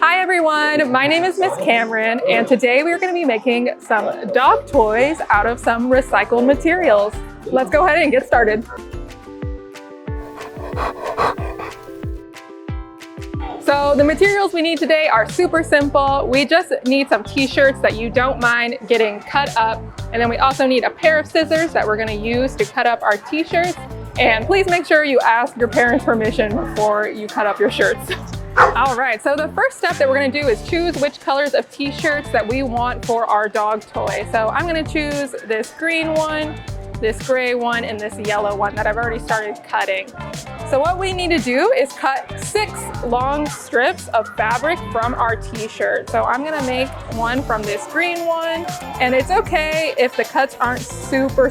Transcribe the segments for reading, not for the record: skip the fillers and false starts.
Hi everyone, my name is Miss Cameron and today we are going to be making some dog toys out of some recycled materials. Let's go ahead and get started. So the materials we need today are super simple. We just need some t-shirts that you don't mind getting cut up, and then we also need a pair of scissors that we're going to use to cut up our t-shirts. And please make sure you ask your parents' permission before you cut up your shirts. All right, so the first step that we're going to do is choose which colors of t-shirts that we want for our dog toy. So I'm going to choose this green one, this gray one, and this yellow one that I've already started cutting. So what we need to do is cut 6 long strips of fabric from our t-shirt. So I'm gonna make one from this green one, and it's okay if the cuts aren't super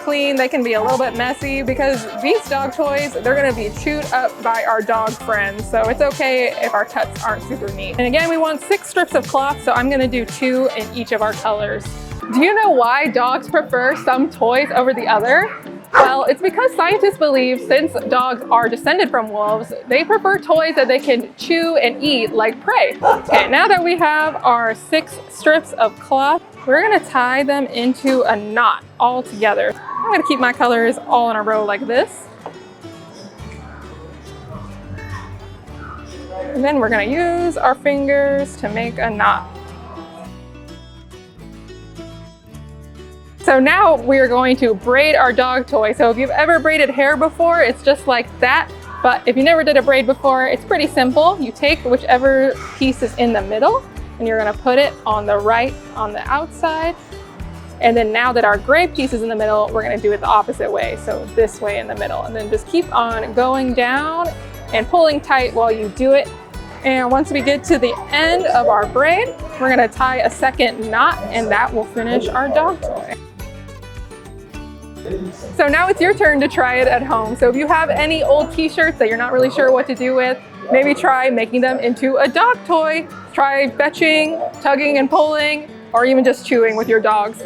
clean. They can be a little bit messy because these dog toys, they're gonna be chewed up by our dog friends. So it's okay if our cuts aren't super neat. And again, we want 6 strips of cloth, so I'm gonna do 2 in each of our colors. Do you know why dogs prefer some toys over the other? Well, it's because scientists believe since dogs are descended from wolves, they prefer toys that they can chew and eat like prey. Okay, now that we have our 6 strips of cloth, we're gonna tie them into a knot all together. I'm gonna keep my colors all in a row like this. And then we're gonna use our fingers to make a knot. So now we're going to braid our dog toy. So if you've ever braided hair before, it's just like that. But if you never did a braid before, it's pretty simple. You take whichever piece is in the middle and you're gonna put it on the right, on the outside. And then now that our gray piece is in the middle, we're gonna do it the opposite way. So this way in the middle. And then just keep on going down and pulling tight while you do it. And once we get to the end of our braid, we're gonna tie a second knot and that will finish our dog toy. So now it's your turn to try it at home. So if you have any old t-shirts that you're not really sure what to do with, maybe try making them into a dog toy. Try fetching, tugging and pulling, or even just chewing with your dogs.